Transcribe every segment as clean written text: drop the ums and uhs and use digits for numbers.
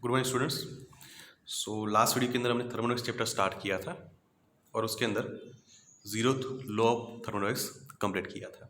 Good morning students. Last video के अंदर हमने थर्मोडायनेमिक्स चैप्टर स्टार्ट किया था और उसके अंदर zeroth law of thermodynamics complete किया था।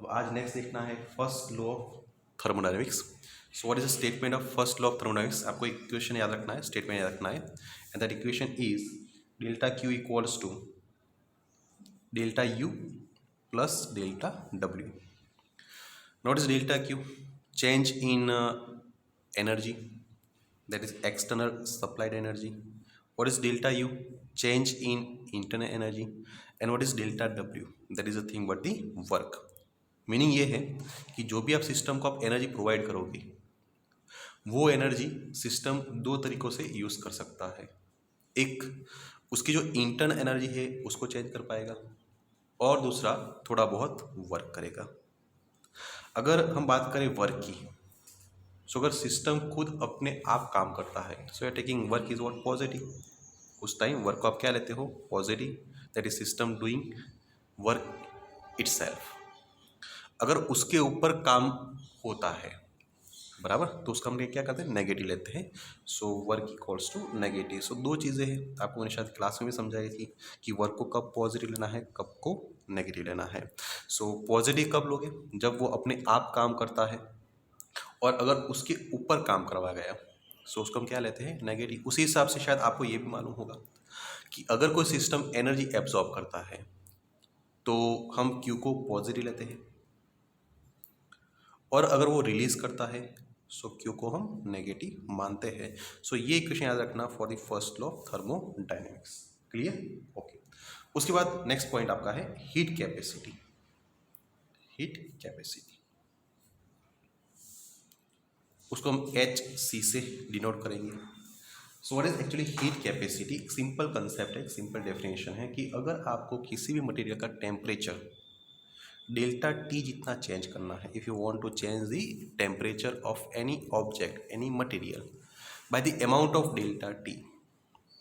अब आज नेक्स्ट देखना है first law of thermodynamics. So what is the statement of first law of thermodynamics. आपको एक इक्वेशन याद रखना है, स्टेटमेंट याद रखना है, and that equation is delta Q equals to delta U plus delta W. What is delta Q? Change in energy, that is external supplied energy. What is delta U? Change in internal energy. And what is delta W? That is a thing but the work. Meaning ये है कि जो भी आप system को आप energy provide करोगे वो एनर्जी सिस्टम दो तरीक़ों से यूज़ कर सकता है। एक, उसकी जो इंटरनल एनर्जी है उसको चेंज कर पाएगा, और दूसरा थोड़ा बहुत वर्क करेगा। अगर हम बात करें वर्क की, सो अगर सिस्टम खुद अपने आप काम करता है, so you are taking work is what positive, उस टाइम वर्क को आप क्या लेते हो? Positive, that is system doing work itself. अगर उसके ऊपर काम होता है बराबर, तो उसका हम क्या करते हैं? नेगेटिव लेते हैं। So work equals to negative. So दो चीज़ें हैं, आपको मैंने शायद क्लास में भी समझाई थी कि वर्क को कब पॉजिटिव लेना है, कब को नेगेटिव लेना है। सो पॉजिटिव कब लोगे? जब वो अपने आप काम करता है, और अगर उसके ऊपर काम करवाया गया सो उसको हम क्या लेते हैं? नेगेटिव। उसी हिसाब से शायद आपको ये भी मालूम होगा कि अगर कोई सिस्टम एनर्जी एब्जॉर्ब करता है तो हम क्यू को पॉजिटिव लेते हैं, और अगर वो रिलीज करता है सो क्यू को हम नेगेटिव मानते हैं। सो ये इक्वेशन याद रखना for the first law of thermodynamics. Clear? Okay. उसके बाद नेक्स्ट पॉइंट आपका है हीट कैपेसिटी। हीट कैपेसिटी उसको हम एच सी से डिनोट करेंगे। So what is actually heat capacity? एक सिंपल कंसेप्ट है, एक सिंपल डेफिनेशन है कि अगर आपको किसी भी मटेरियल का टेम्परेचर डेल्टा टी जितना चेंज करना है, if you want to change the temperature of any object, any material by the amount of delta T,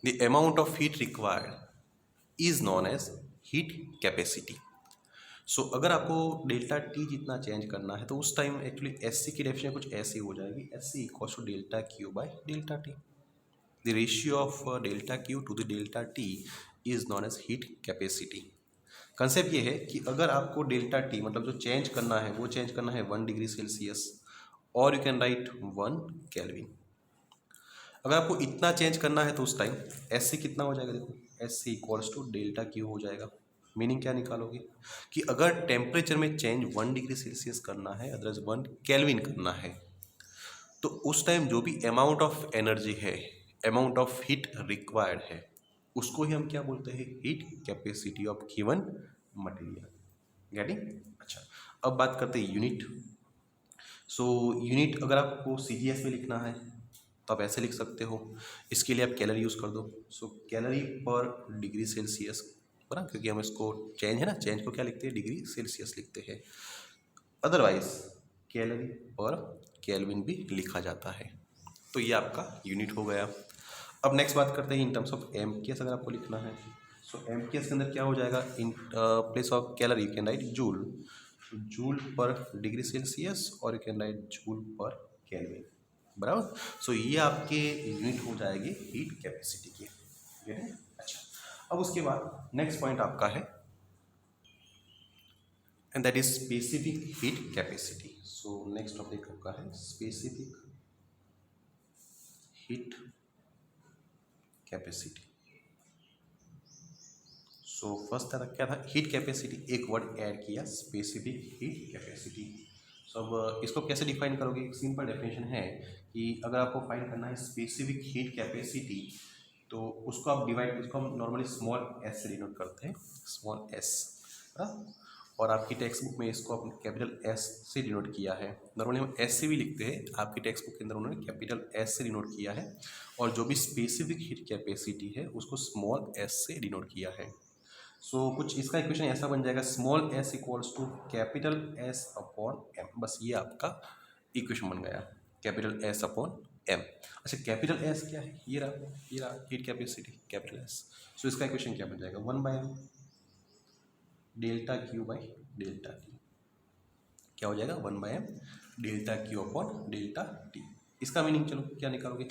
the amount of heat required is known as heat capacity. So अगर आपको delta T जितना change करना है तो उस time actually S C की definition कुछ ऐसी हो जाएगी, S C equals to delta Q by delta T. The ratio of delta Q to the delta T is known as heat capacity. Concept ये है कि अगर आपको डेल्टा टी मतलब जो चेंज करना है वो चेंज करना है 1 डिग्री सेल्सियस, और यू कैन राइट 1 केल्विन। अगर आपको इतना चेंज करना है तो उस टाइम एस सी कितना हो जाएगा? देखो, S C equals to delta Q हो जाएगा। मीनिंग क्या निकालोगे कि अगर टेम्परेचर में चेंज 1 डिग्री सेल्सियस करना है, अदरवाइज 1 केल्विन करना है, तो उस टाइम जो भी अमाउंट ऑफ एनर्जी है, अमाउंट ऑफ हीट रिक्वायर्ड है, उसको ही हम क्या बोलते हैं? Heat capacity of given material. Getting? अच्छा, अब बात करते हैं यूनिट। सो यूनिट अगर आपको सीजीएस में लिखना है तो आप ऐसे लिख सकते हो, इसके लिए आप कैलोरी यूज़ कर दो। सो कैलोरी पर डिग्री सेल्सियस, बराबर, क्योंकि हम इसको चेंज है ना, चेंज को क्या लिखते हैं? डिग्री सेल्सियस लिखते हैं। अदरवाइज कैलोरी और केल्विन भी लिखा जाता है। तो ये आपका यूनिट हो गया। अब नेक्स्ट बात करते हैं इन टर्म्स ऑफ एमकेएस। अगर आपको लिखना है सो एमकेएस के अंदर क्या हो जाएगा? In place of calorie you can write joule, joule per degree Celsius, और you can write joule per kelvin, बराबर। सो ये आपके यूनिट हो जाएगी हीट कैपेसिटी की। ठीक है? अच्छा, अब उसके बाद नेक्स्ट पॉइंट आपका है and that is specific heat capacity. So next topic आपका है specific heat capacity. So first तरह क्या था? हीट कैपेसिटी, एक वर्ड ऐड किया, स्पेसिफिक हीट कैपेसिटी। सो अब इसको कैसे डिफाइन करोगे? एक सिंपल डेफिनेशन है कि अगर आपको फाइंड करना है स्पेसिफिक हीट कैपेसिटी, तो उसको आप डिवाइड, इसको हम नॉर्मली स्मॉल एस से डिनोट करते हैं, स्मॉल एस, और आपकी टेक्स्ट बुक में इसको आपने कैपिटल एस से डिनोट किया है। नॉर्मली हम एस से भी लिखते हैं, आपकी टेक्स्ट बुक के अंदर उन्होंने कैपिटल एस से डिनोट किया है, और जो भी स्पेसिफिक हीट कैपेसिटी है उसको स्मॉल एस से डिनोट किया है। सो कुछ इसका इक्वेशन ऐसा बन जाएगा, small S equals to capital S upon M. बस ये आपका इक्वेशन बन गया, कैपिटल एस अपॉन एम। अच्छा, कैपिटल एस क्या है? ये रहा heat capacity, capital S. So इसका इक्वेशन क्या बन जाएगा? 1/m delta Q by delta T. क्या हो जाएगा? 1/m delta Q upon delta T. इसका मीनिंग चलो क्या निकालोगे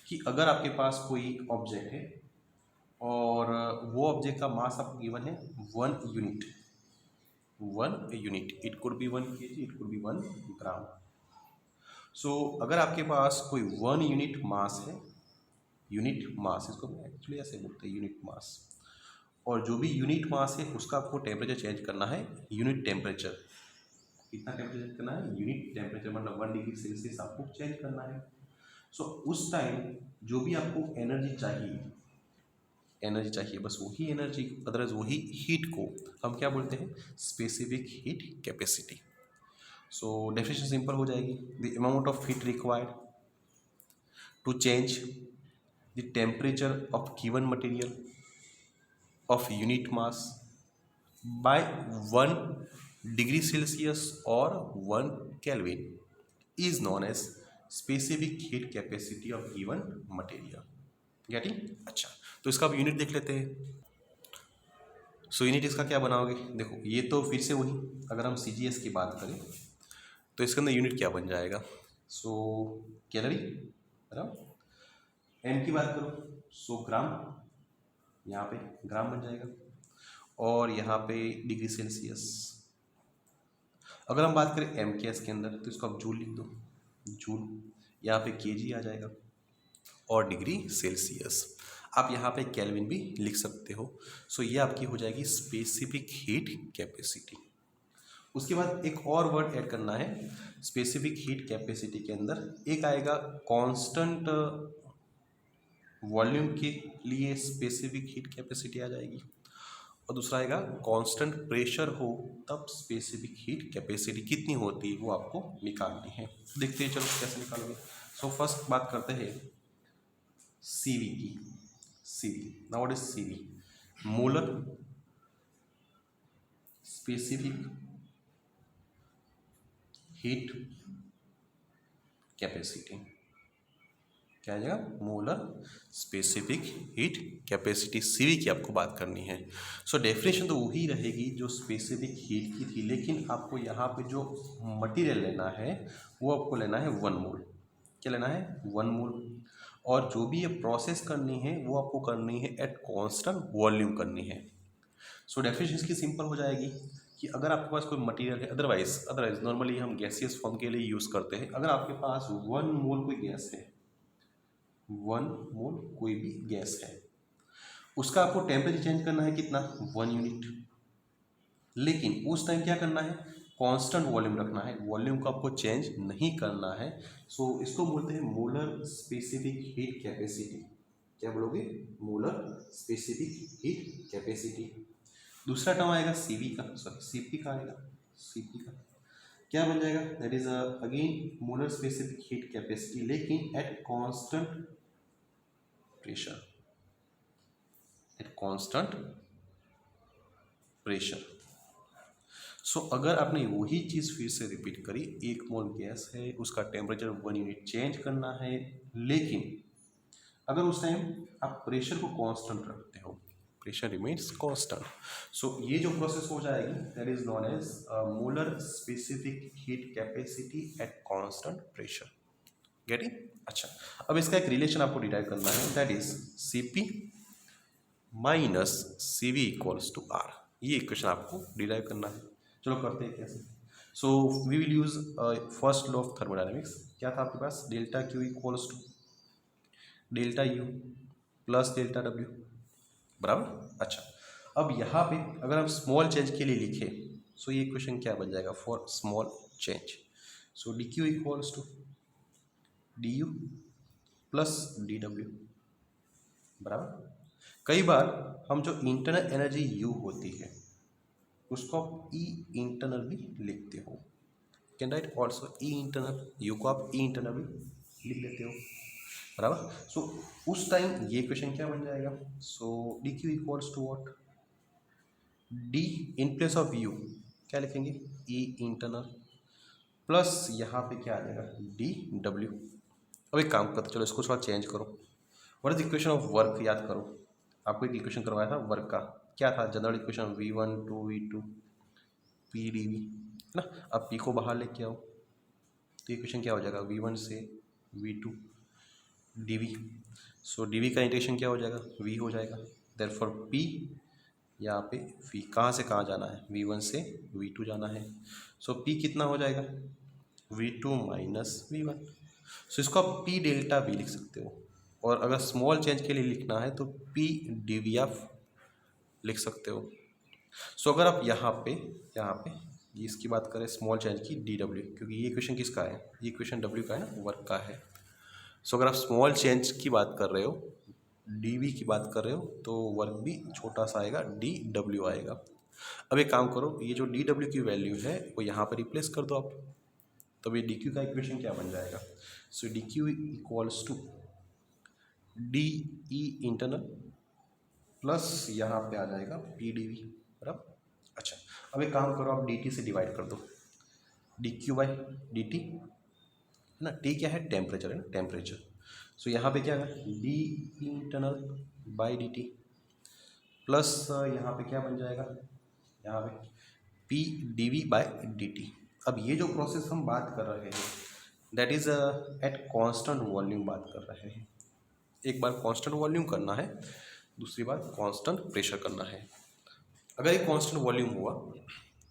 कि अगर आपके पास कोई ऑब्जेक्ट है और वो ऑब्जेक्ट का मास आपको गिवन है 1 unit, 1 unit, it could be 1 kg, it could be 1 ग्राम। सो अगर आपके पास कोई 1 यूनिट मास है, यूनिट मास इसको एक्चुअली ऐसे बोलते हैं यूनिट मास, और जो भी यूनिट मास है उसका आपको टेम्परेचर चेंज करना है यूनिट टेम्परेचर। कितना टेम्परेचर करना है? यूनिट टेम्परेचर, मतलब 1 डिग्री सेल्सियस आपको चेंज करना है। सो उस टाइम जो भी आपको एनर्जी चाहिए, एनर्जी चाहिए, बस वही एनर्जी, अदरवाइज वही हीट को हम क्या बोलते हैं? Specific heat capacity. So definition simple हो जाएगी, the amount of heat required to change the temperature of given material of unit mass by 1 degree Celsius or 1 Kelvin is known as specific heat capacity of given material. Getting? अच्छा, तो इसका अब unit देख लेते हैं। So unit इसका क्या बनाओगे? देखो ये तो फिर से वही, अगर हम CGS की बात करें तो इसके अंदर यूनिट क्या बन जाएगा? सो कैलोरी, बराबर। एम की बात करो सो ग्राम, यहाँ पे ग्राम बन जाएगा, और यहाँ पे डिग्री सेल्सियस। अगर हम बात करें एम के एस के अंदर तो इसको आप जूल लिख दो, जूल, यहाँ पे केजी आ जाएगा, और डिग्री सेल्सियस आप यहाँ पे केल्विन भी लिख सकते हो। सो ये आपकी हो जाएगी स्पेसिफिक हीट कैपेसिटी। उसके बाद एक और वर्ड ऐड करना है स्पेसिफिक हीट कैपेसिटी के अंदर, एक आएगा कांस्टेंट वॉल्यूम के लिए स्पेसिफिक हीट कैपेसिटी आ जाएगी, और दूसरा आएगा कांस्टेंट प्रेशर हो तब स्पेसिफिक हीट कैपेसिटी कितनी होती है वो आपको निकालनी है। देखते हैं चलो कैसे निकालोगे। सो फर्स्ट बात करते हैं सीवी की। CV, now what is CV? Molar specific heat capacity, क्या आ जाएगा? Molar specific heat capacity, CV की आपको बात करनी है। सो डेफिनेशन तो वही रहेगी जो स्पेसिफिक हीट की थी, लेकिन आपको यहाँ पे जो मटेरियल लेना है वो आपको लेना है 1 मोल। क्या लेना है? 1 मोल। और जो भी ये प्रोसेस करनी है वो आपको करनी है एट कांस्टेंट वॉल्यूम करनी है। सो डेफिनेशन इसकी सिंपल हो जाएगी कि अगर आपके पास कोई मटेरियल है, अदरवाइज नॉर्मली हम गैसियस फॉर्म के लिए यूज़ करते हैं, अगर आपके पास 1 मोल कोई गैस है, 1 मोल कोई भी गैस है, उसका आपको टेम्परेचर चेंज करना है कितना? 1 यूनिट। लेकिन उस टाइम क्या करना है? कांस्टेंट वॉल्यूम रखना है, वॉल्यूम को आपको चेंज नहीं करना है। सो इसको बोलते हैं मोलर स्पेसिफिक हीट कैपेसिटी। क्या बोलोगे? Molar specific heat capacity. दूसरा टर्म आएगा सीवी का, सॉरी सीपी का आएगा, सीपी का क्या बन जाएगा? That is again molar specific heat capacity, लेकिन at constant pressure, at constant pressure. So अगर आपने वही चीज़ फिर से रिपीट करी, 1 मोल गैस है, उसका टेम्परेचर 1 यूनिट चेंज करना है, लेकिन अगर उस टाइम आप प्रेशर को कांस्टेंट रखते हो, प्रेशर रिमेन्स कांस्टेंट, सो ये जो प्रोसेस हो जाएगी that is known as molar specific heat capacity at constant pressure. Getting? अच्छा, अब इसका एक रिलेशन आपको डिराइव करना है, that is Cp minus Cv equals to R। ये इक्वेशन आपको डिराइव करना है। चलो करते हैं कैसे। So we will use first law of thermodynamics. क्या था आपके पास? Delta Q equals to delta U plus delta W, बराबर। अच्छा, अब यहाँ पे अगर हम स्मॉल चेंज के लिए लिखें सो ये इक्वेशन क्या बन जाएगा? For small change, so dQ equals to du plus dw, बराबर। कई बार हम जो इंटरनल एनर्जी U होती है उसको आप E इंटरनल भी लिखते हो, can write also E internal, U को आप E इंटरनल भी लिख लेते हो, बराबर। सो उस टाइम ये क्वेश्चन क्या बन जाएगा? So dq equals to what? d in place of u क्या लिखेंगे? E इंटरनल प्लस यहाँ पे क्या आ जाएगा? dw। अब एक काम करते, चलो इसको थोड़ा चेंज करो। What is equation of work? याद करो, आपको एक इक्वेशन करवाया था वर्क का, क्या था? General equation V1 2 V2 P dV, है ना। अब P को बाहर लेके आओ तो इक्वेशन क्या हो जाएगा? V1 से V2 dV। सो dV का इंटीग्रेशन क्या हो जाएगा, V हो जाएगा। देयरफॉर P यहाँ पे V कहाँ से कहाँ जाना है, V1 से V2 जाना है। सो P कितना हो जाएगा, V2 माइनस V1। सो इसको आप P डेल्टा V लिख सकते हो, और अगर स्मॉल चेंज के लिए लिखना है तो P dV आप लिख सकते हो। सो अगर आप यहाँ पे इसकी बात करें स्मॉल चेंज की dW, क्योंकि ये इक्वेशन किसका है, ये इक्वेशन W का है ना, वर्क का है। सो अगर आप स्मॉल चेंज की बात कर रहे हो, dV की बात कर रहे हो, तो वर्क भी छोटा सा आएगा, dW आएगा। अब एक काम करो, ये जो dW की वैल्यू है वो यहाँ पर रिप्लेस कर दो आप, तब ये dQ का इक्वेशन क्या बन जाएगा। So dQ equals to DE internal plus यहाँ पे आ जाएगा PdV, बराबर। अच्छा, अब एक काम करो, आप dt से डिवाइड कर दो, dQ बाई dt है ना, T क्या है, टेम्परेचर है ना, टेम्परेचर। सो यहाँ पे क्या है, D internal by dt plus यहाँ पे क्या बन जाएगा, यहाँ पे P dV बाई dt। अब ये जो प्रोसेस हम बात कर रहे हैं that is eight constant volume बात कर रहे हैं। एक बार कांस्टेंट वॉल्यूम करना है, दूसरी बार कांस्टेंट प्रेशर करना है। अगर ये कांस्टेंट वॉल्यूम हुआ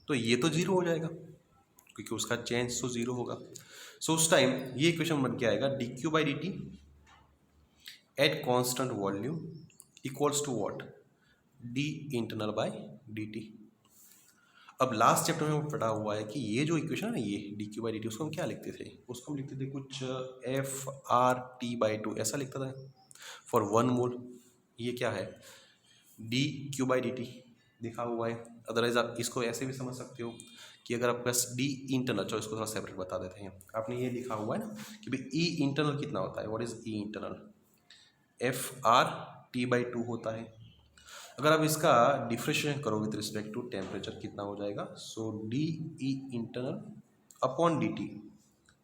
तो ये तो जीरो हो जाएगा, क्योंकि उसका चेंज तो जीरो होगा। सो उस टाइम ये इक्वेशन बन के आएगा dQ by dt at constant volume equals to what, d internal by dt। अब लास्ट चैप्टर में पढ़ा हुआ है कि ये जो इक्वेशन है ना, ये dQ बाई dt, उसको हम क्या लिखते थे, उसको हम लिखते थे कुछ FRT/2 ऐसा लिखता था फॉर 1 मोल। ये क्या है, dQ बाई dt लिखा हुआ है। अदरवाइज आप इसको ऐसे भी समझ सकते हो कि अगर आपके पास डी इंटरनल, चलो इसको थोड़ा सेपरेट बता देते हैं। आपने ये लिखा हुआ है ना कि भाई ई इंटरनल कितना होता है, what is E internal, FRT/2 होता है। अगर आप इसका डिफ्रेंशिएशन करो विद रिस्पेक्ट टू टेम्परेचर कितना हो जाएगा, so D E internal upon D T,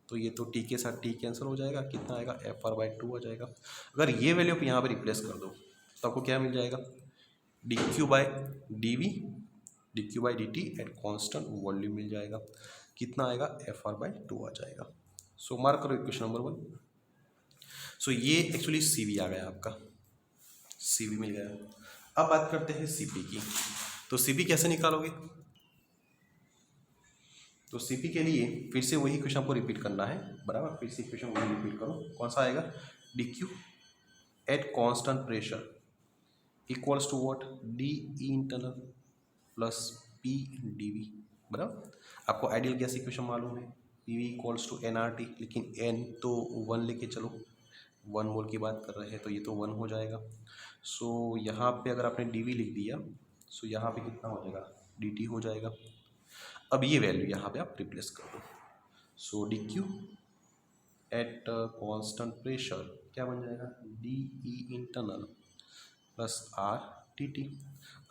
तो ये तो टी के साथ टी कैंसिल हो जाएगा, कितना आएगा, FR/2 आ जाएगा। अगर ये वैल्यू आप यहाँ पे रिप्लेस कर दो तो आपको क्या मिल जाएगा, dQ by dV, dQ by dt at constant volume मिल जाएगा, कितना आएगा, FR/2 आ जाएगा। सो मार्क करो इक्वेशन नंबर 1। सो ये एक्चुअली CV आ गया आपका, CV मिल गया। अब बात करते हैं CP की। तो CP कैसे निकालोगे, तो CP के लिए फिर से वही इक्वेशन आपको रिपीट करना है, बराबर। फिर से इक्वेशन वही रिपीट करो, कौन सा आएगा, dQ at constant pressure equals to what, D internal plus P dV, बराबर। आपको आइडियल गैस इक्वेशन मालूम है, PV इक्वल्स टू nRT, लेकिन n तो 1 लेके चलो, 1 मोल की बात कर रहे हैं तो ये तो 1 हो जाएगा। सो यहाँ पे अगर आपने dV लिख दिया, सो यहाँ पे कितना हो जाएगा, dt हो जाएगा। अब ये वैल्यू यहाँ पे आप रिप्लेस कर दो, सो dQ एट कांस्टेंट प्रेशर क्या बन जाएगा, DE इंटरनल प्लस RTT।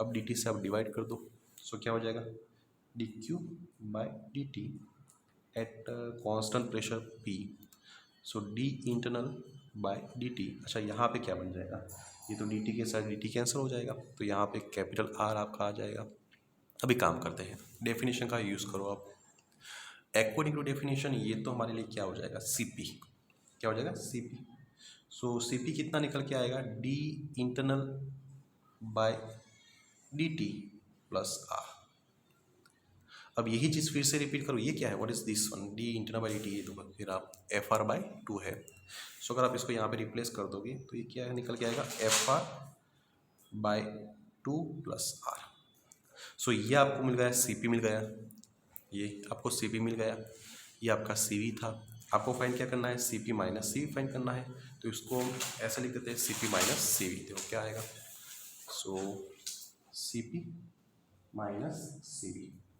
अब dt से आप डिवाइड कर दो, सो क्या हो जाएगा, dQ by dt at constant pressure P, so d internal by dt। अच्छा, यहाँ पे क्या बन जाएगा, ये तो dt के साथ dt कैंसिल हो जाएगा, तो यहाँ पे कैपिटल R आपका आ जाएगा। अभी काम करते हैं, डेफिनेशन का यूज़ करो आप। अकॉर्डिंग टू डेफिनेशन ये तो हमारे लिए क्या हो जाएगा, CP, क्या हो जाएगा, CP। सो CP कितना निकल के आएगा, d internal by dt plus R। अब यही चीज़ फिर से रिपीट करो, ये क्या है, what is this one, d internal by dt, ये तो फिर आप FR/2 है। सो अगर आप इसको यहाँ पे रिप्लेस कर दोगे तो ये क्या है, निकल के आएगा FR/2 प्लस R। सो ये आपको मिल गया, CP मिल गया, ये आपको CP मिल गया, ये आपका CV था। आपको फाइंड क्या करना है, CP माइनस CV फाइंड करना है, तो इसको ऐसे लिख देते हैं, CP माइनस CV, देखो क्या आएगा, सो CP माइनस CV,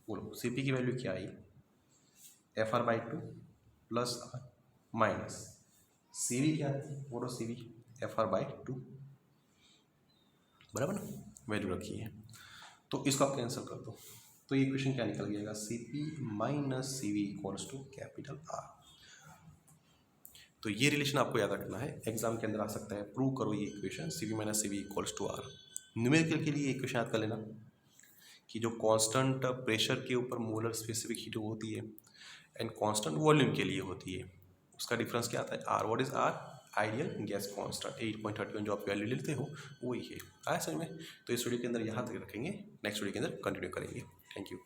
बोलो CP की वैल्यू क्या आई, FR/2 plus R minus CV क्या है, बोलो CV FR/2, बराबर ना, वैल्यू रखी है। तो इसको आप कैंसिल कर दो, तो ये इक्वेशन क्या निकल गया, CP minus CV equals to capital R। तो ये रिलेशन आपको याद रखना है, एग्जाम के अंदर आ सकता है, प्रूव करो ये equation CP minus CV equals to R। Numerical के लिए इक्वेशन याद कर लेना कि जो कांस्टेंट प्रेशर के ऊपर मोलर स्पेसिफिक हीट होती है एंड कांस्टेंट वॉल्यूम के लिए होती है, उसका डिफरेंस क्या आता है R, what is R, ideal gas constant 8.31 जो आप वैल्यू लेते हो वही है। आया समझ में? तो इस वीडियो के अंदर यहाँ तक रखेंगे, नेक्स्ट वीडियो के अंदर कंटिन्यू करेंगे। Thank you.